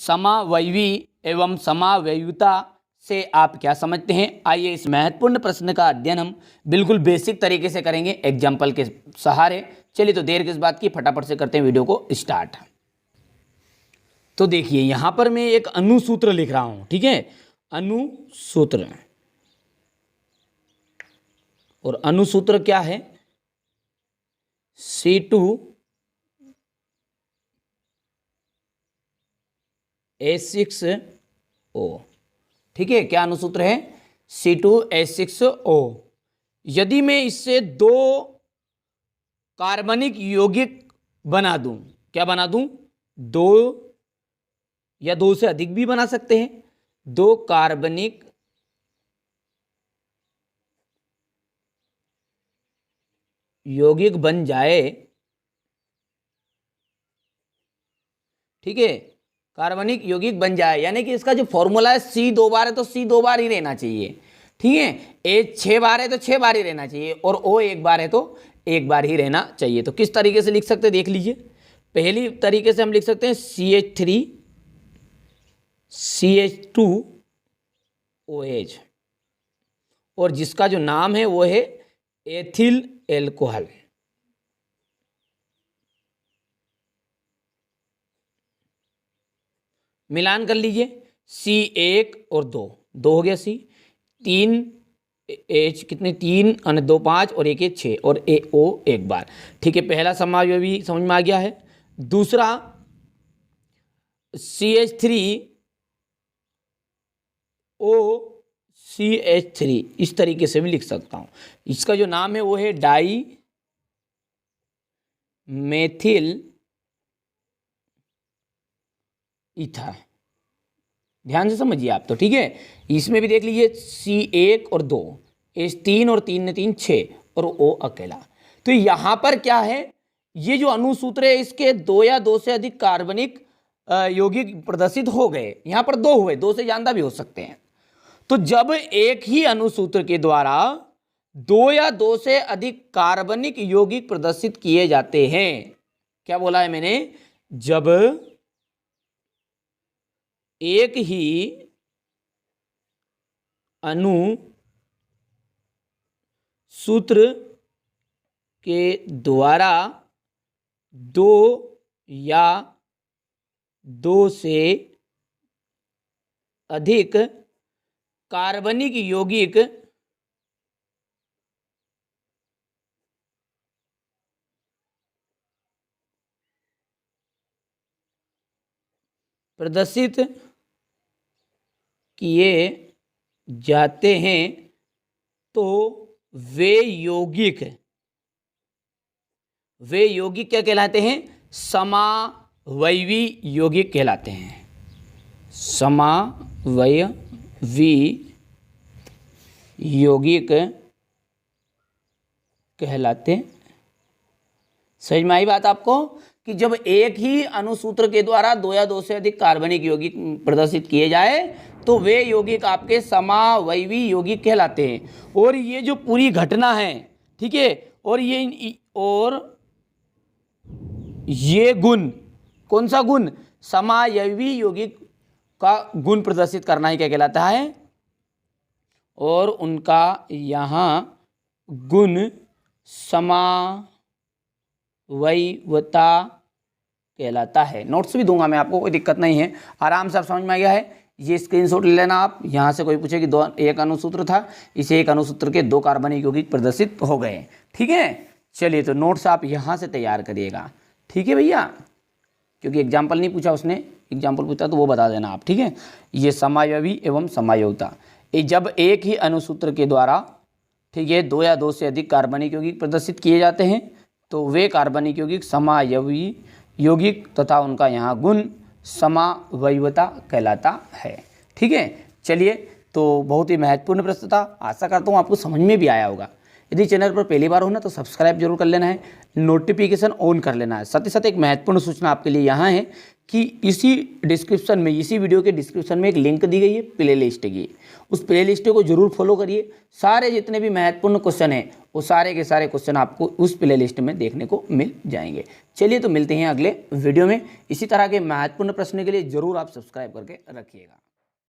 समावयवी एवं समावयविता से आप क्या समझते हैं? आइए इस महत्वपूर्ण प्रश्न का अध्ययन हम बिल्कुल बेसिक तरीके से करेंगे एग्जाम्पल के सहारे। चलिए तो देर किस बात की, फटाफट से करते हैं वीडियो को स्टार्ट। तो देखिए यहां पर मैं एक अनुसूत्र लिख रहा हूं, ठीक है, अनुसूत्र। और अनुसूत्र क्या है? C2H6O, ठीक है। क्या अनुसूत्र है? C2H6O। यदि मैं इससे दो कार्बनिक यौगिक बना दूं, क्या बना दूं? दो या दो से अधिक भी बना सकते हैं। दो कार्बनिक यौगिक बन जाए, ठीक है, कार्बनिक यौगिक बन जाए, यानी कि इसका जो फॉर्मूला है C 2 बार है तो C 2 बार ही रहना चाहिए, ठीक है। H 6 बार है तो 6 बार ही रहना चाहिए, और O 1 बार है तो 1 बार ही रहना चाहिए। तो किस तरीके से लिख सकते हैं देख लीजिए। पहली तरीके से हम लिख सकते हैं CH3 CH2OH, और जिसका जो नाम है वो है एथिल एल्कोहल। मिलान कर लीजिए, C1 और 2, 2 हो गया C, 3 H कितने, 3 और 2 5 और 1 1 6 और O 1 बार, ठीक है। पहला समावयवी समझ में आ गया है। दूसरा CH3OCH3, इस तरीके से भी लिख सकता हूं। इसका जो नाम है वो है डाई मेथिल ईथर। ध्यान से समझिए आप तो, ठीक है। इसमें भी देख लीजिए C1 और 2, H3 और 3 ने 3 6 और O अकेला। तो यहां पर क्या है, ये जो अनुसूत्र है इसके दो या दो से अधिक कार्बनिक यौगिक प्रदर्शित हो गए। यहां पर दो हुए, दो से ज्यादा भी हो सकते हैं। तो जब एक ही अनुसूत्र के द्वारा दो या दो से अधिक कार्बनिक यौगिक प्रदर्शित किए जाते हैं, क्या बोला है मैंने? जब एक ही अनुसूत्र के द्वारा दो या दो से अधिक कार्बनिक यौगिक प्रदर्शित किए जाते हैं तो वे यौगिक क्या कहलाते हैं? समावयवी यौगिक कहलाते हैं। समावयवी यौगिक कहलाते हैं। समझ में आई बात आपको कि जब एक ही अनुसूत्र के द्वारा दो या दो से अधिक कार्बनिक यौगिक प्रदर्शित किए जाए तो वे यौगिक आपके समावयवी यौगिक कहलाते हैं। और ये जो पूरी घटना है, ठीक है, और ये गुण, कौन सा गुण? समावयवी यौगिक का गुण प्रदर्शित करना ही क्या कहलाता है? और उनका यहाँ गुण समावयवता कहलाता है। नोट्स भी दूंगा मैं आपको, कोई दिक्कत नहीं है, आराम से आप समझ में आ गया है। ये स्क्रीनशॉट ले लेना आप। यहाँ से कोई पूछे कि एक अनुसूत्र था, इसे एक अनुसूत्र के दो कार्बनिक यौगिक प्रदर्शित हो गए, ठीक है। चलिए तो नोट्स आप यहाँ से तैयार करिएगा, ठीक है भैया, क्योंकि एग्जाम्पल नहीं पूछा उसने, एग्जाम्पल पूछा तो वो बता देना आप, ठीक है। ये समावयवी एवं समावयवता, जब एक ही अनुसूत्र के द्वारा, ठीक है, दो या दो से अधिक कार्बनिक यौगिक प्रदर्शित किए जाते हैं तो वे कार्बनिक यौगिक समावयवी यौगिक तथा उनका यहाँ गुण समावयवता कहलाता है, ठीक है। चलिए तो बहुत ही महत्वपूर्ण प्रश्न था, आशा करता हूँ आपको समझ में भी आया होगा। यदि चैनल पर पहली बार हो ना तो सब्सक्राइब जरूर कर लेना है, नोटिफिकेशन ऑन कर लेना है। साथ ही साथ एक महत्वपूर्ण सूचना आपके लिए यहाँ है कि इसी डिस्क्रिप्शन में, इसी वीडियो के डिस्क्रिप्शन में एक लिंक दी गई है प्ले लिस्ट की, उस प्ले लिस्ट को जरूर फॉलो करिए। सारे जितने भी महत्वपूर्ण क्वेश्चन हैं वो सारे के सारे क्वेश्चन आपको उस प्ले लिस्ट में देखने को मिल जाएंगे। चलिए तो मिलते हैं अगले वीडियो में। इसी तरह के महत्वपूर्ण प्रश्न के लिए जरूर आप सब्सक्राइब करके रखिएगा।